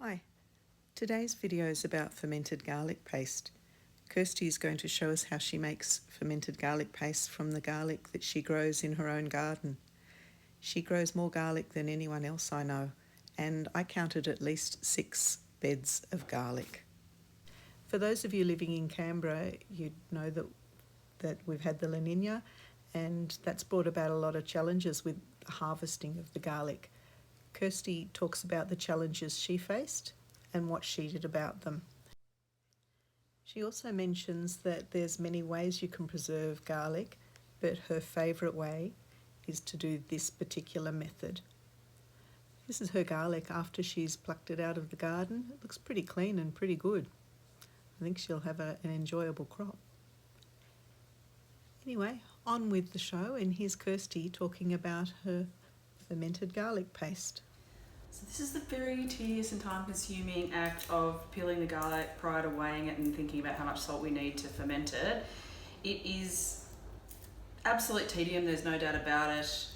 Hi, today's video is about fermented garlic paste. Kirsty is going to show us how she makes fermented garlic paste from the garlic that she grows in her own garden. She grows more garlic than anyone else I know, and I counted at least 6 beds of garlic. For those of you living in Canberra, you'd know that we've had the La Nina, and that's brought about a lot of challenges with the harvesting of the garlic. Kirsty talks about the challenges she faced and what she did about them. She also mentions that there's many ways you can preserve garlic, but her favourite way is to do this particular method. This is her garlic after she's plucked it out of the garden. It looks pretty clean and pretty good. I think she'll have an enjoyable crop. Anyway, on with the show, and here's Kirsty talking about her fermented garlic paste. So this is the very tedious and time-consuming act of peeling the garlic prior to weighing it and thinking about how much salt we need to ferment it. It is absolute tedium, there's no doubt about it.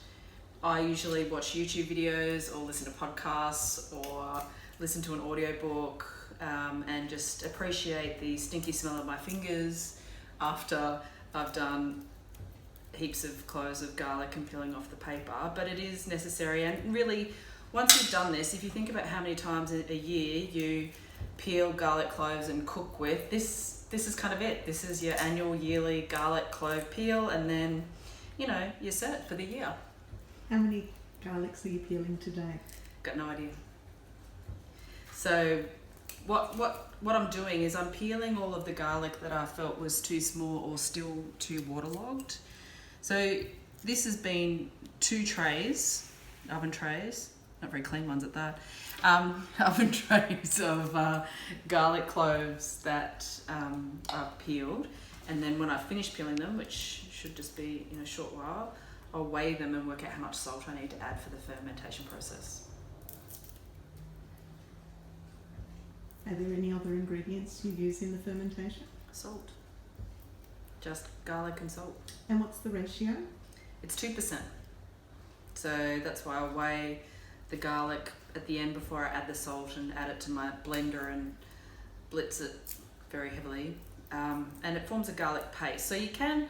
I usually watch YouTube videos or listen to podcasts or listen to an audiobook and just appreciate the stinky smell of my fingers after I've done heaps of cloves of garlic and peeling off the paper. But it is necessary, and really, once you've done this, if you think about how many times a year you peel garlic cloves and cook with, this is kind of it. This is your annual yearly garlic clove peel, and then, you're set for the year. How many garlics are you peeling today? Got no idea. So what I'm doing is I'm peeling all of the garlic that I felt was too small or still too waterlogged. So this has been 2 trays, oven trays, not very clean ones at that, oven trays of garlic cloves that I've peeled, and then when I finish peeling them, which should just be in a short while, I'll weigh them and work out how much salt I need to add for the fermentation process. Are there any other ingredients you use in the fermentation? Salt. Just garlic and salt. And what's the ratio? It's 2%. So that's why I weigh the garlic at the end before I add the salt and add it to my blender and blitz it very heavily. And it forms a garlic paste. So you can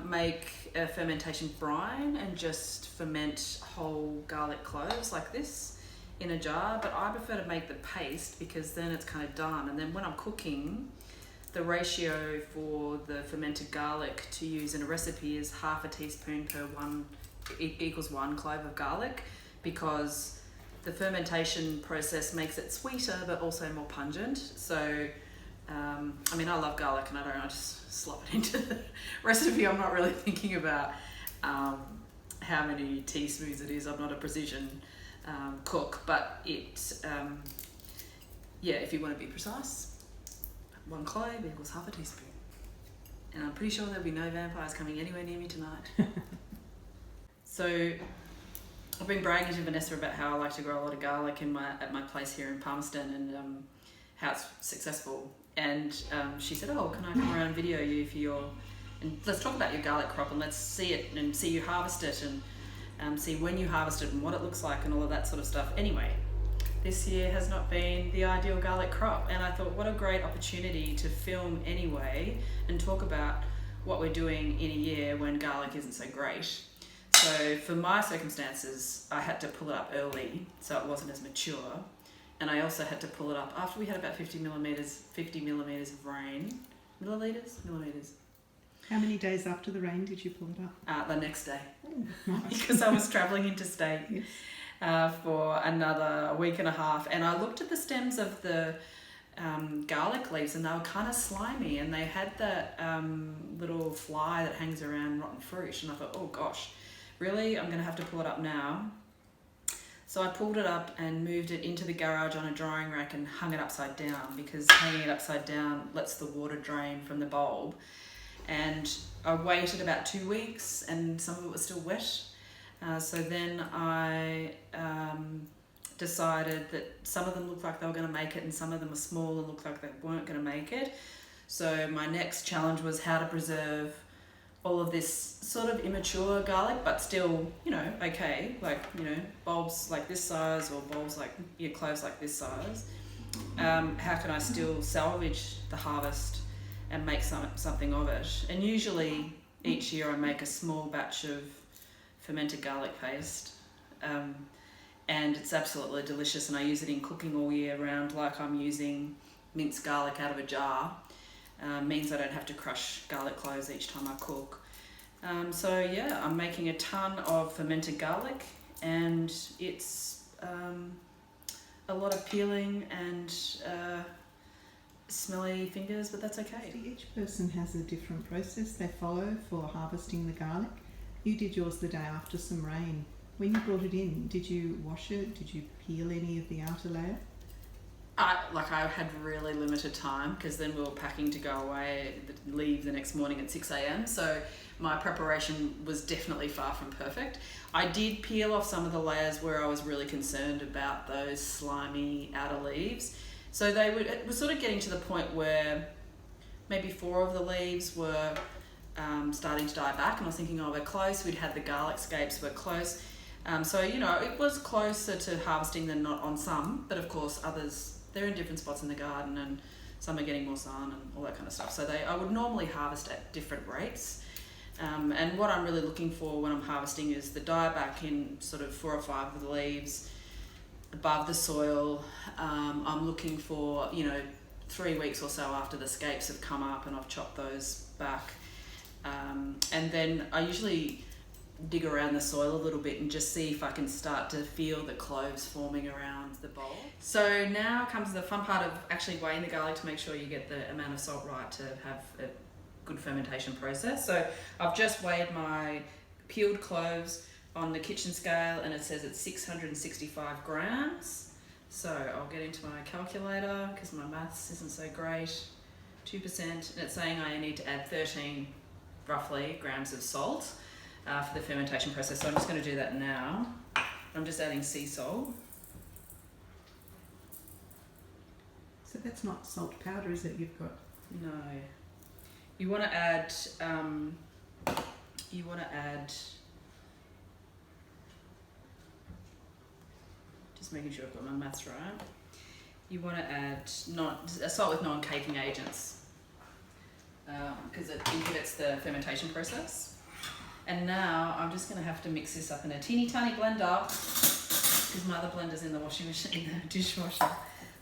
make a fermentation brine and just ferment whole garlic cloves like this in a jar, but I prefer to make the paste because then it's kind of done. And then when I'm cooking, the ratio for the fermented garlic to use in a recipe is half a teaspoon per equals 1 clove of garlic, because the fermentation process makes it sweeter but also more pungent. So I love garlic, and I just slop it into the recipe. I'm not really thinking about how many teaspoons it is. I'm not a precision cook, but if you want to be precise, 1 clove equals half a teaspoon. And I'm pretty sure there'll be no vampires coming anywhere near me tonight. So I've been bragging to Vanessa about how I like to grow a lot of garlic at my place here in Palmerston, and how it's successful. And she said, "Oh, can I come around and video you and let's talk about your garlic crop, and let's see it and see you harvest it, and see when you harvest it and what it looks like and all of that sort of stuff." Anyway, this year has not been the ideal garlic crop, and I thought, what a great opportunity to film anyway and talk about what we're doing in a year when garlic isn't so great. So for my circumstances, I had to pull it up early so it wasn't as mature, and I also had to pull it up after we had about 50 millimeters of rain. Millimeters. How many days after the rain did you pull it up? The next day. Oh, nice. Because I was travelling interstate. Yes. For another week and a half, and I looked at the stems of the garlic leaves, and they were kind of slimy, and they had that little fly that hangs around rotten fruit, and I thought, oh gosh, really? I'm going to have to pull it up now. So I pulled it up and moved it into the garage on a drying rack and hung it upside down, because hanging it upside down lets the water drain from the bulb. And I waited about 2 weeks, and some of it was still wet. So then I decided that some of them looked like they were going to make it, and some of them were small and looked like they weren't going to make it. So my next challenge was how to preserve all of this sort of immature garlic, but still, you know, okay, like, you know, bulbs like this size or bulbs like, cloves like this size. How can I still salvage the harvest and make something of it? And usually each year I make a small batch of fermented garlic paste, and it's absolutely delicious, and I use it in cooking all year round, like I'm using minced garlic out of a jar. Means I don't have to crush garlic cloves each time I cook. So yeah, I'm making a ton of fermented garlic, and it's a lot of peeling and smelly fingers, but that's okay. Each person has a different process they follow for harvesting the garlic. You did yours the day after some rain. When you brought it in, did you wash it? Did you peel any of the outer layer? I had really limited time, because then we were packing to go away, leave the next morning at 6 a.m. So my preparation was definitely far from perfect. I did peel off some of the layers where I was really concerned about those slimy outer leaves. So it was sort of getting to the point where maybe 4 of the leaves were starting to die back, and I was thinking, oh, we're close. We'd had the garlic scapes, we're close. So, you know, it was closer to harvesting than not on some, but of course others, they're in different spots in the garden, and some are getting more sun and all that kind of stuff. So I would normally harvest at different rates. And what I'm really looking for when I'm harvesting is the dieback in sort of 4 or 5 of the leaves above the soil. I'm looking for, 3 weeks or so after the scapes have come up and I've chopped those back. And then I usually dig around the soil a little bit and just see if I can start to feel the cloves forming around the bowl. So now comes the fun part of actually weighing the garlic to make sure you get the amount of salt right to have a good fermentation process. So I've just weighed my peeled cloves on the kitchen scale, and it says it's 665 grams. So I'll get into my calculator because my maths isn't so great. 2%, and it's saying I need to add 13 roughly grams of salt for the fermentation process. So I'm just going to do that now. I'm just adding sea salt. So that's not salt powder, is it? You've got... No. You want to add just making sure I've got my maths right. You want to add salt with non-caking agents, because it inhibits the fermentation process. And now I'm just going to have to mix this up in a teeny tiny blender, because my other blender's in the washing machine, in the dishwasher.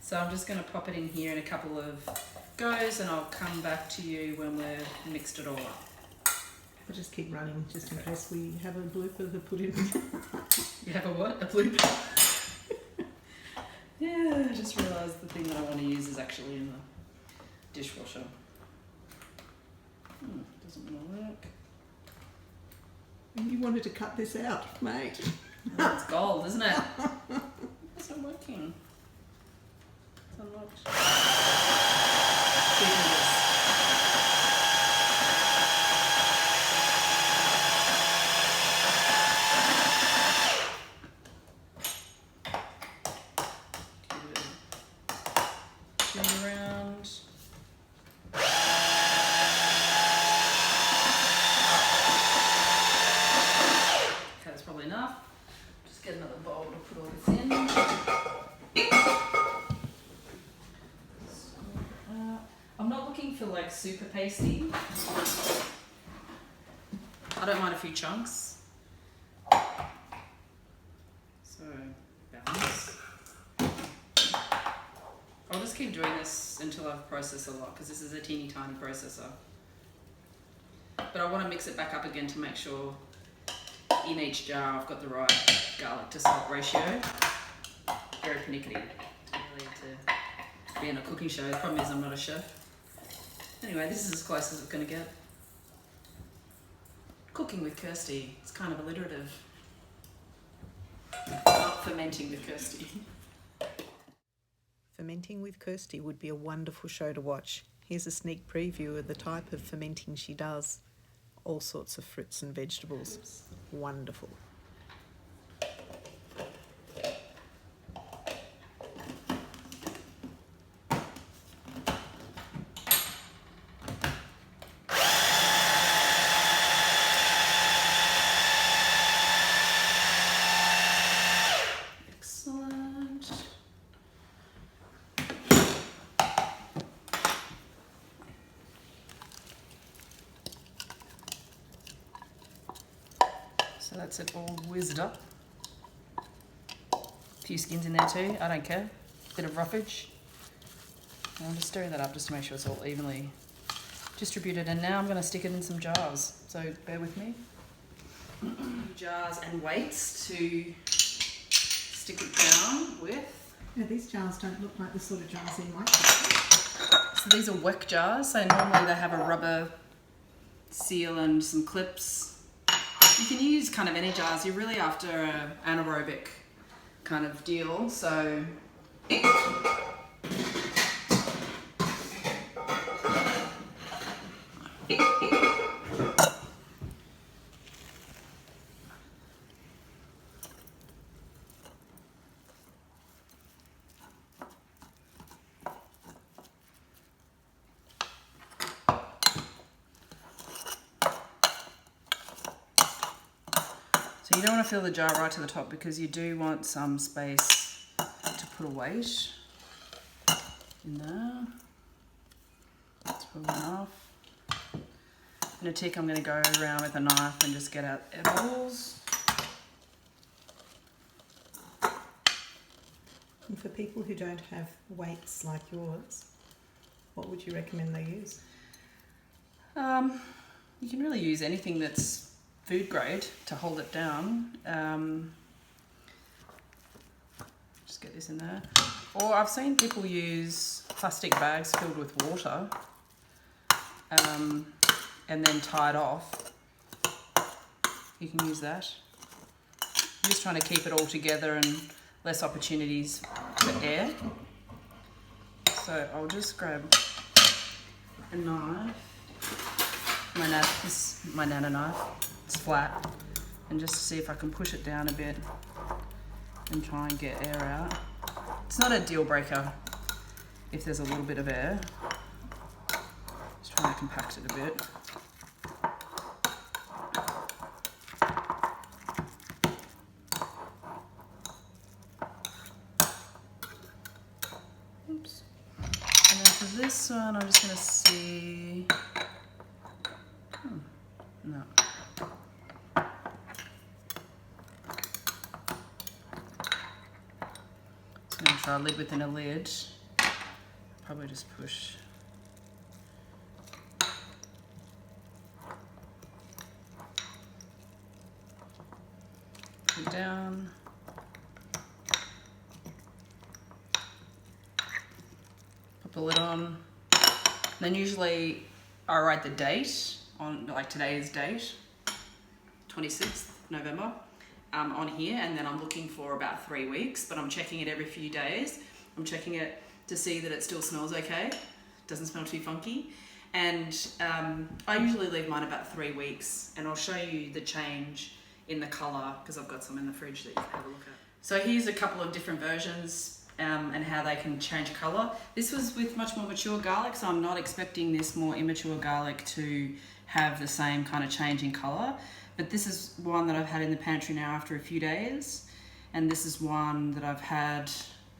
So I'm just going to pop it in here in a couple of goes, and I'll come back to you when we've mixed it all up. I'll just keep running just in case we have a blooper to put in. You have a what? A blooper? Yeah, I just realised the thing that I want to use is actually in the dishwasher. Doesn't want to work. You wanted to cut this out, mate. Oh, it's gold, isn't it? It's not working. It's unlocked. Around. Okay, that's probably enough. Just get another bowl to put all this in. I'm not looking for like super pasty. I don't mind a few chunks. So, balance. I'll just keep doing this until I've processed a lot, because this is a teeny tiny processor. But I want to mix it back up again to make sure in each jar I've got the right garlic to salt ratio. Very pernickety really to be in a cooking show. The problem is I'm not a chef. Anyway, this is as close as it's going to get. Cooking with Kirsty, it's kind of alliterative. Not fermenting with Kirsty. Fermenting with Kirsty would be a wonderful show to watch. Here's a sneak preview of the type of fermenting she does. All sorts of fruits and vegetables. Wonderful. that's it all whizzed up. A few skins in there too, I don't care. Bit of roughage. And I'm just stirring that up just to make sure it's all evenly distributed. And now I'm going to stick it in some jars, so bear with me. Jars and weights to stick it down with. Yeah, these jars don't look like the sort of jars in my So these are WEC jars, so normally they have a rubber seal and some clips. You can use kind of any jars. You're really after an anaerobic kind of deal, so you don't want to fill the jar right to the top because you do want some space to put a weight in there. That's probably enough. In a tick, I'm going to go around with a knife and just get out edibles. And for people who don't have weights like yours, what would you recommend they use? You can really use anything that's food grade to hold it down. Just get this in there. Or I've seen people use plastic bags filled with water and then tied off. You can use that. I'm just trying to keep it all together and less opportunities for air. So I'll just grab a knife. This is my Nana knife. It's flat, and just to see if I can push it down a bit and try and get air out. It's not a deal breaker if there's a little bit of air. Just trying to compact it a bit. Oops. And then for this one, I'm just going to see. No. I'm going to try a lid within a lid. Probably just push. Put it down. Put the lid on. Then usually I write the date on, like today's date, 26th November. On here, and then I'm looking for about 3 weeks, but I'm checking it every few days. I'm checking it to see that it still smells okay, doesn't smell too funky, and I usually leave mine about 3 weeks, and I'll show you the change in the colour because I've got some in the fridge that you can have a look at. So here's a couple of different versions and how they can change colour. This was with much more mature garlic, so I'm not expecting this more immature garlic to have the same kind of change in colour. But this is one that I've had in the pantry now after a few days. And this is one that I've had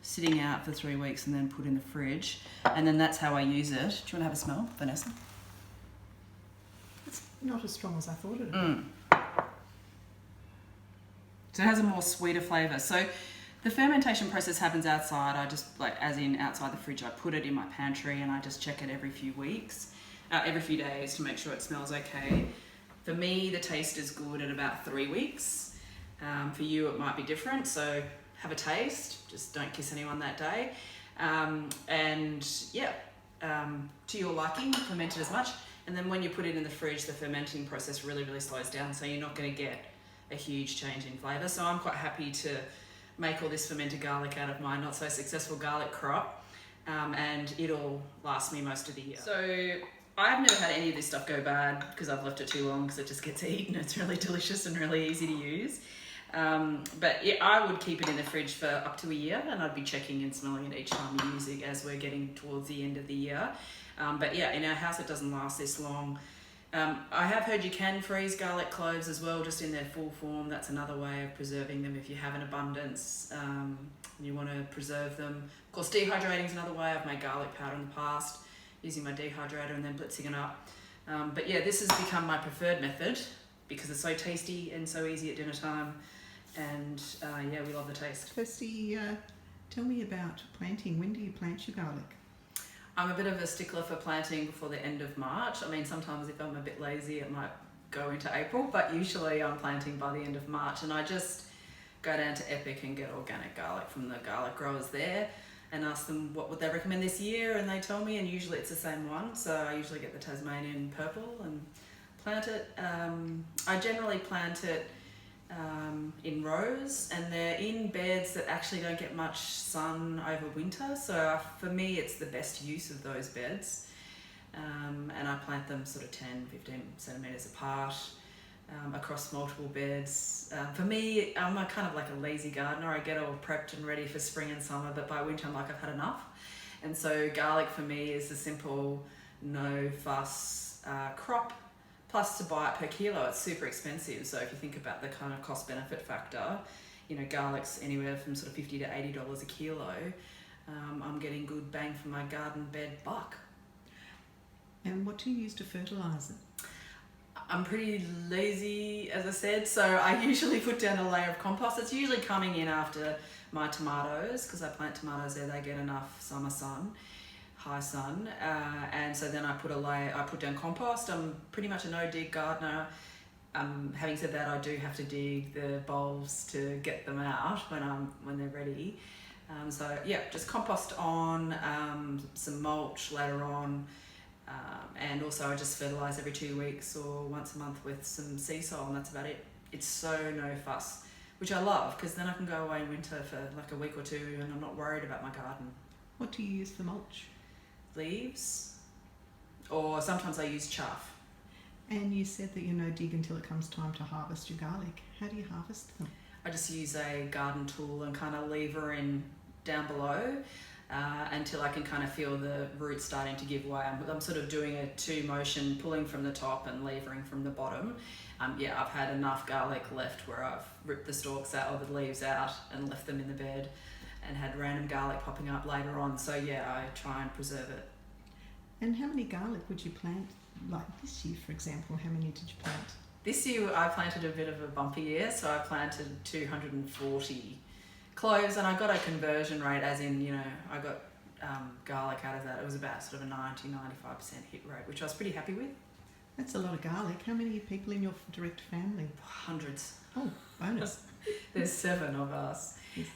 sitting out for 3 weeks and then put in the fridge. And then that's how I use it. Do you want to have a smell, Vanessa? It's not as strong as I thought it would be. So it has a more sweeter flavour. So the fermentation process happens outside. I just, like, as in outside the fridge, I put it in my pantry and I just check it every few weeks, every few days to make sure it smells okay. For me, the taste is good at about 3 weeks. For you, it might be different. So have a taste, just don't kiss anyone that day. To your liking, ferment it as much. And then when you put it in the fridge, the fermenting process really, really slows down. So you're not going to get a huge change in flavour. So I'm quite happy to make all this fermented garlic out of my not so successful garlic crop. And it'll last me most of the year. So I've never had any of this stuff go bad because I've left it too long because it just gets eaten. It's really delicious and really easy to use. But yeah, I would keep it in the fridge for up to a year and I'd be checking and smelling it each time you use it as we're getting towards the end of the year. But yeah, in our house it doesn't last this long. I have heard you can freeze garlic cloves as well, just in their full form. That's another way of preserving them if you have an abundance and you want to preserve them. Of course, dehydrating is another way. I've made garlic powder in the past, using my dehydrator and then blitzing it up. But yeah, this has become my preferred method because it's so tasty and so easy at dinner time. And yeah, we love the taste. Kirsty, tell me about planting. When do you plant your garlic? I'm a bit of a stickler for planting before the end of March. I mean, sometimes if I'm a bit lazy, it might go into April, but usually I'm planting by the end of March. And I just go down to Epic and get organic garlic from the garlic growers there and ask them what would they recommend this year, and they tell me, and usually it's the same one. So I usually get the Tasmanian purple and plant it. I generally plant it in rows, and they're in beds that actually don't get much sun over winter, so for me it's the best use of those beds. And I plant them sort of 10-15 centimetres apart across multiple beds. For me, I'm a kind of like a lazy gardener. I get all prepped and ready for spring and summer, but by winter I'm like, I've had enough. And so garlic for me is a simple, no fuss crop. Plus, to buy it per kilo, it's super expensive. So if you think about the kind of cost benefit factor, you know, garlic's anywhere from sort of $50 to $80 a kilo. I'm getting good bang for my garden bed buck. And what do you use to fertilise it? I'm pretty lazy, as I said, so I usually put down a layer of compost. It's usually coming in after my tomatoes, because I plant tomatoes there, they get enough summer sun. High sun, and so then I put down compost. I'm pretty much a no-dig gardener. Having said that, I do have to dig the bulbs to get them out when they're ready. So yeah, just compost on, some mulch later on, and also I just fertilise every 2 weeks or once a month with some sea soil, and that's about it. It's so no fuss, which I love, because then I can go away in winter for like a week or two and I'm not worried about my garden. What do you use for mulch? Leaves, or sometimes I use chaff. And you said that you no dig until it comes time to harvest your garlic. How do you harvest them? I just use a garden tool and kind of lever in down below until I can kind of feel the roots starting to give way. I'm sort of doing a 2 motion, pulling from the top and levering from the bottom. Yeah, I've had enough garlic left where I've ripped the stalks out or the leaves out and left them in the bed, and had random garlic popping up later on. So yeah, I try and preserve it. And how many garlic would you plant? Like this year, for example, how many did you plant? This year I planted a bit of a bumpy year, so I planted 240 cloves, and I got a conversion rate, as in, you know, I got garlic out of that. It was about sort of a 90-95% hit rate, which I was pretty happy with. That's a lot of garlic. How many people in your direct family? Hundreds. Oh, bonus. There's 7 of us. Yes.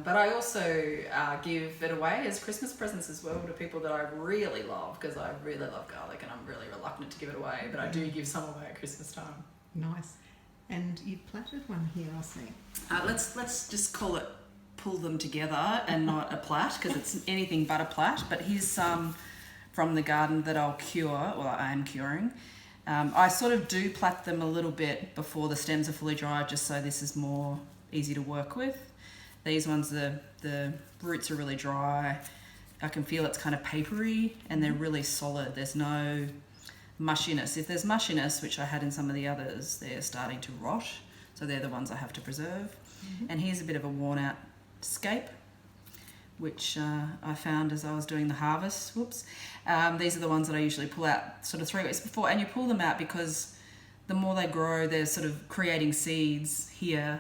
But I also give it away as Christmas presents as well to people that I really love, because I really love garlic and I'm really reluctant to give it away, but I do give some away at Christmas time. Nice. And you've planted one here, I see. Let's just call it pull them together and not a plat, because it's anything but a plat. But here's some from the garden that I'll cure, well, I am curing. I sort of do plat them a little bit before the stems are fully dry, just so this is more easy to work with. These ones, the roots are really dry. I can feel it's kind of papery, and they're really solid. There's no mushiness. If there's mushiness, which I had in some of the others, they're starting to rot. So they're the ones I have to preserve. Mm-hmm. And here's a bit of a worn out scape, which I found as I was doing the harvest. Whoops. These are the ones that I usually pull out sort of 3 weeks before. And you pull them out because the more they grow, they're sort of creating seeds here.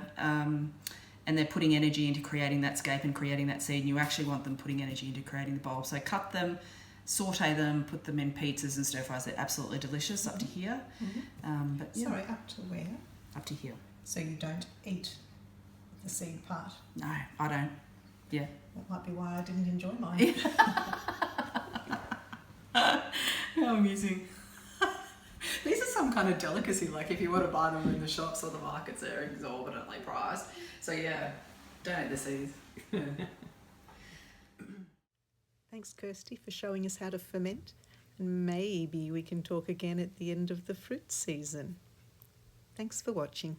And they're putting energy into creating that scape and creating that seed. And you actually want them putting energy into creating the bulb. So cut them, saute them, put them in pizzas and stir fries. They're absolutely delicious up to here. Mm-hmm. But yeah. Sorry, up to where? Up to here. So you don't eat the seed part? No, I don't. Yeah. That might be why I didn't enjoy mine. How amusing. These are some kind of delicacy, like if you want to buy them in the shops or the markets, they're exorbitantly priced. So yeah, don't eat the seeds. Thanks, Kirsty, for showing us how to ferment. And maybe we can talk again at the end of the fruit season. Thanks for watching.